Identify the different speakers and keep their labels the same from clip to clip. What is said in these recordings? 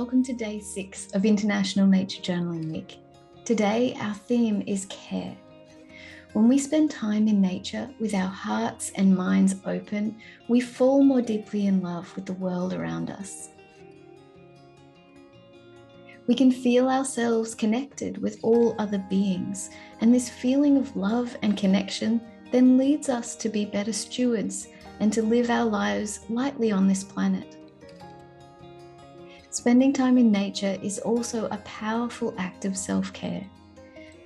Speaker 1: welcome to day 6 of International Nature Journaling Week. Today, our theme is care. When we spend time in nature with our hearts and minds open, we fall more deeply in love with the world around us. We can feel ourselves connected with all other beings, and this feeling of love and connection then leads us to be better stewards and to live our lives lightly on this planet. Spending time in nature is also a powerful act of self-care.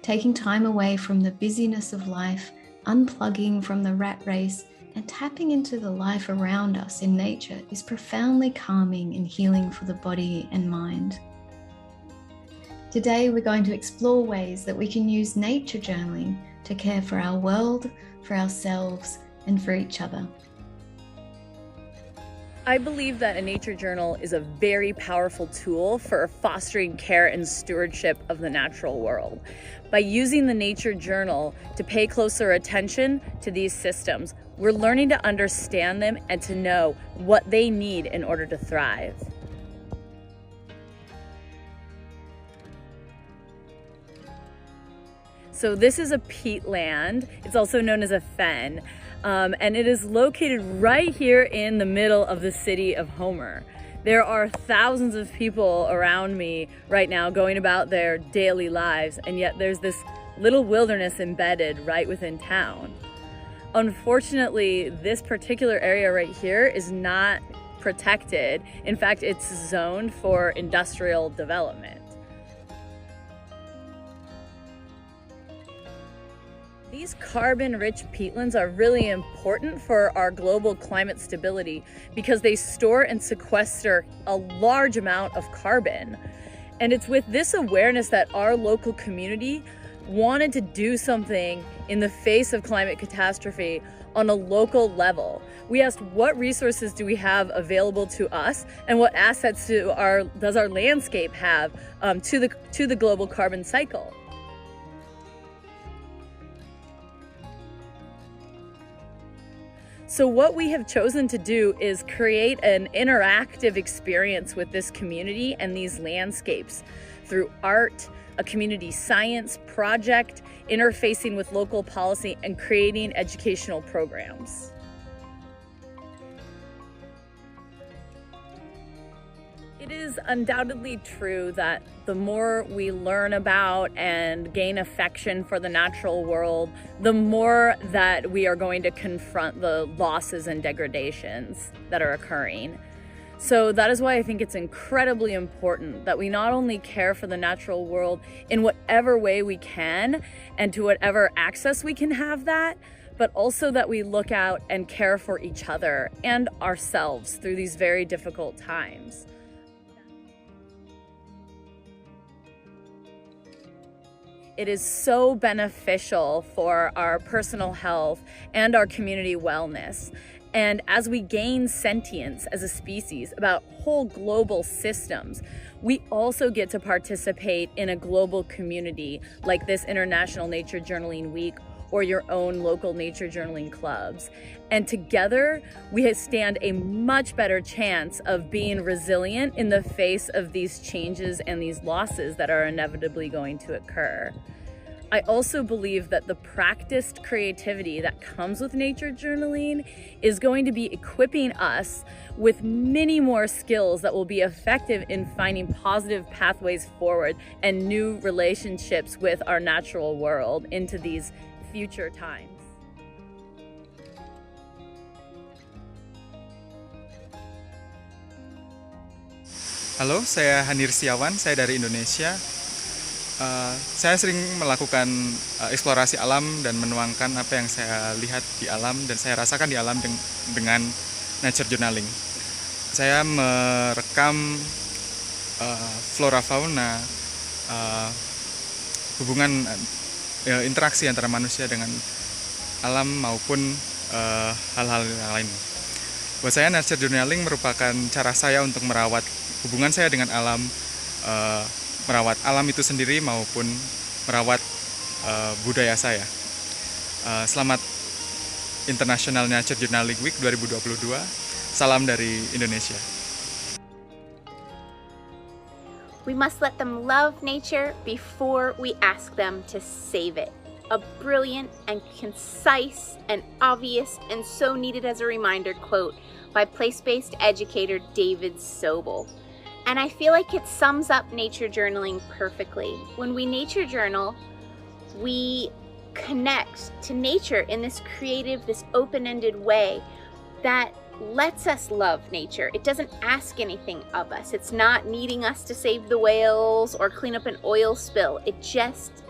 Speaker 1: Taking time away from the busyness of life, unplugging from the rat race, and tapping into the life around us in nature is profoundly calming and healing for the body and mind. Today, we're going to explore ways that we can use nature journaling to care for our world, for ourselves, and for each other.
Speaker 2: I believe that a nature journal is a very powerful tool for fostering care and stewardship of the natural world. By using the nature journal to pay closer attention to these systems, we're learning to understand them and to know what they need in order to thrive. So this is a peatland. It's also known as a fen. And it is located right here in the middle of the city of Homer. There are thousands of people around me right now going about their daily lives, and yet there's this little wilderness embedded right within town. Unfortunately, this particular area right here is not protected. In fact, it's zoned for industrial development. These carbon-rich peatlands are really important for our global climate stability because they store and sequester a large amount of carbon. And it's with this awareness that our local community wanted to do something in the face of climate catastrophe on a local level. We asked, what resources do we have available to us, and what assets does our landscape have to the global carbon cycle? So what we have chosen to do is create an interactive experience with this community and these landscapes through art, a community science project, interfacing with local policy, and creating educational programs. It is undoubtedly true that the more we learn about and gain affection for the natural world, the more that we are going to confront the losses and degradations that are occurring. So that is why I think it's incredibly important that we not only care for the natural world in whatever way we can and to whatever access we can have that, but also that we look out and care for each other and ourselves through these very difficult times. It is so beneficial for our personal health and our community wellness. And as we gain sentience as a species about whole global systems, we also get to participate in a global community like this International Nature Journaling Week or your own local nature journaling clubs. And together, we stand a much better chance of being resilient in the face of these changes and these losses that are inevitably going to occur. I also believe that the practiced creativity that comes with nature journaling is going to be equipping us with many more skills that will be effective in finding positive pathways forward and new relationships with our natural world into these future times.
Speaker 3: Halo, saya Hanir Siawan, saya dari Indonesia. Saya sering melakukan eksplorasi alam dan menuangkan apa yang saya lihat di alam dan saya rasakan di alam dengan nature journaling. Saya merekam flora fauna, hubungan interaksi antara manusia dengan alam maupun hal-hal yang lain. Buat saya nature journaling merupakan cara saya untuk merawat hubungan saya dengan alam, merawat alam itu sendiri maupun merawat budaya saya. Selamat International Nature Journaling Week 2022. Salam dari Indonesia.
Speaker 4: We must let them love nature before we ask them to save it. A brilliant and concise and obvious and so needed as a reminder quote by place-based educator David Sobel. And I feel like it sums up nature journaling perfectly. When we nature journal, we connect to nature in this creative, this open-ended way that lets us love nature. It doesn't ask anything of us. It's not needing us to save the whales or clean up an oil spill. It just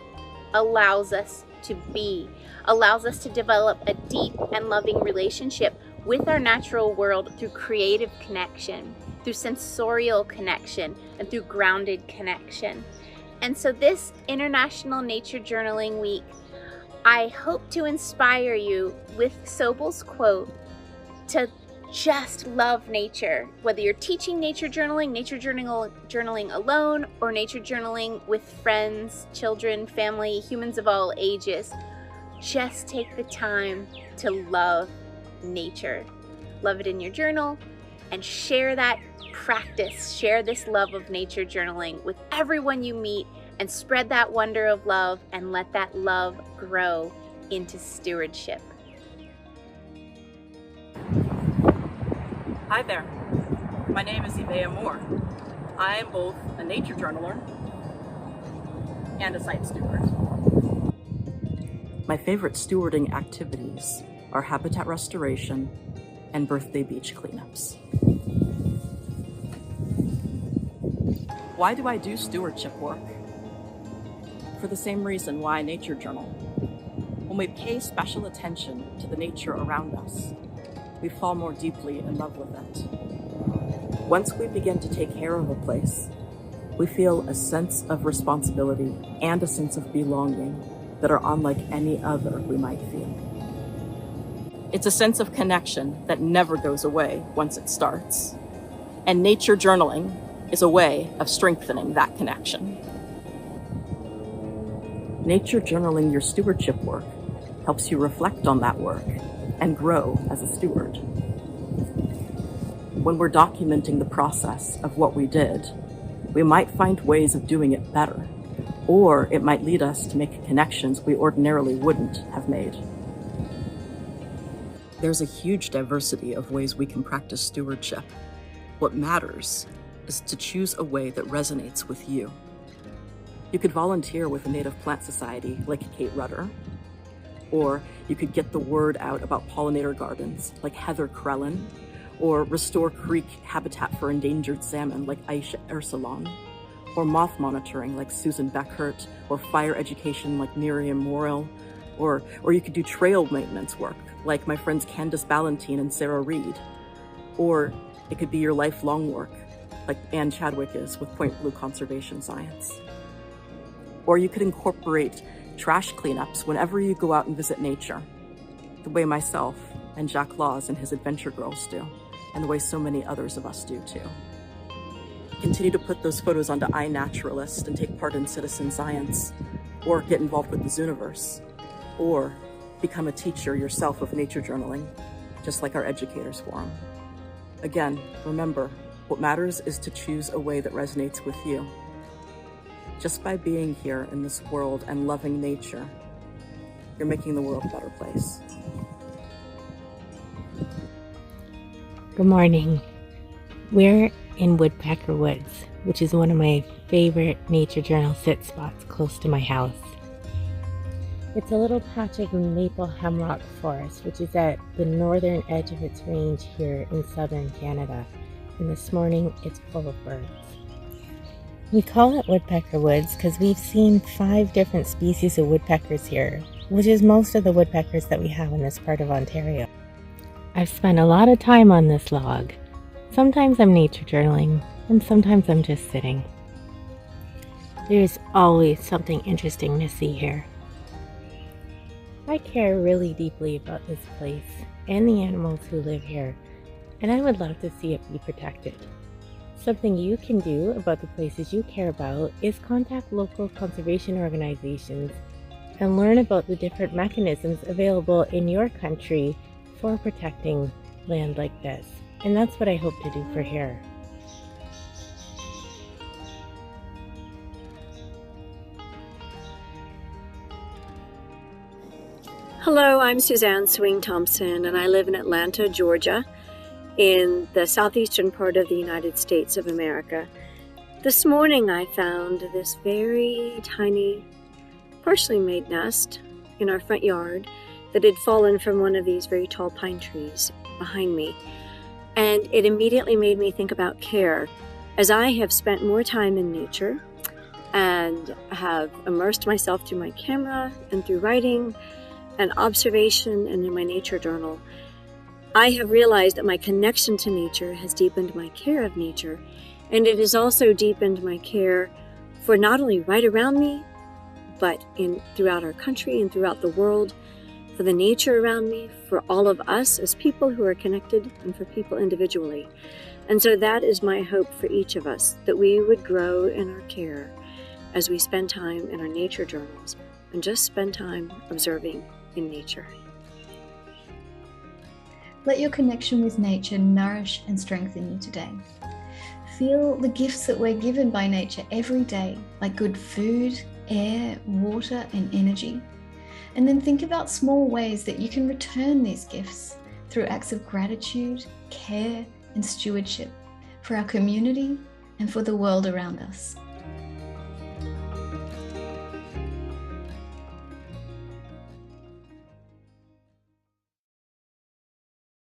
Speaker 4: allows us to be, allows us to develop a deep and loving relationship with our natural world through creative connection, through sensorial connection, and through grounded connection. And so this International Nature Journaling Week, I hope to inspire you with Sobel's quote to just love nature. Whether you're teaching nature journaling alone, or nature journaling with friends, children, family, humans of all ages, just take the time to love nature. Love it in your journal and share that practice. Share this love of nature journaling with everyone you meet and spread that wonder of love and let that love grow into stewardship.
Speaker 5: Hi there, my name is Vayamoore. I am both a nature journaler and a site steward. My favorite stewarding activities are habitat restoration and birthday beach cleanups. Why do I do stewardship work? For the same reason why I nature journal. When we pay special attention to the nature around us, we fall more deeply in love with it. Once we begin to take care of a place, we feel a sense of responsibility and a sense of belonging that are unlike any other we might feel. It's a sense of connection that never goes away once it starts. And nature journaling is a way of strengthening that connection. Nature journaling your stewardship work helps you reflect on that work and grow as a steward. When we're documenting the process of what we did, we might find ways of doing it better, or it might lead us to make connections we ordinarily wouldn't have made. There's a huge diversity of ways we can practice stewardship. What matters is to choose a way that resonates with you. You could volunteer with a native plant society like Kate Rudder, or you could get the word out about pollinator gardens like Heather Krellin, or restore creek habitat for endangered salmon like Aisha Ersalon, or moth monitoring like Susan Beckhart, or fire education like Miriam Morrill, or you could do trail maintenance work like my friends Candace Ballantine and Sarah Reed, or it could be your lifelong work like Ann Chadwick is with Point Blue Conservation Science. Or you could incorporate trash cleanups whenever you go out and visit nature, the way myself and Jacques Laws and his Adventure Girls do, and the way so many others of us do too. Continue to put those photos onto iNaturalist and take part in citizen science, or get involved with the Zooniverse, or become a teacher yourself of nature journaling, just like our Educators Forum. Again, remember, what matters is to choose a way that resonates with you. Just by being here in this world and loving nature, you're making the world a better place.
Speaker 6: Good morning. We're in Woodpecker Woods, which is one of my favorite nature journal sit spots close to my house. It's a little patch of maple hemlock forest, which is at the northern edge of its range here in southern Canada. And this morning, it's full of birds. We call it Woodpecker Woods because we've seen 5 different species of woodpeckers here, which is most of the woodpeckers that we have in this part of Ontario. I've spent a lot of time on this log. Sometimes I'm nature journaling, and sometimes I'm just sitting. There's always something interesting to see here. I care really deeply about this place and the animals who live here, and I would love to see it be protected. Something you can do about the places you care about is contact local conservation organizations and learn about the different mechanisms available in your country for protecting land like this. And that's what I hope to do for here.
Speaker 7: Hello, I'm Suzanne Thompson, and I live in Atlanta, Georgia, in the southeastern part of the United States of America. This morning I found this very tiny, partially made nest in our front yard that had fallen from one of these very tall pine trees behind me. And it immediately made me think about care. As I have spent more time in nature and have immersed myself through my camera and through writing and observation and in my nature journal, I have realized that my connection to nature has deepened my care of nature, and it has also deepened my care for not only right around me, but throughout our country and throughout the world, for the nature around me, for all of us as people who are connected, and for people individually. And so that is my hope for each of us, that we would grow in our care as we spend time in our nature journals and just spend time observing in nature.
Speaker 1: Let your connection with nature nourish and strengthen you today. Feel the gifts that we're given by nature every day, like good food, air, water, and energy. And then think about small ways that you can return these gifts through acts of gratitude, care, and stewardship for our community and for the world around us.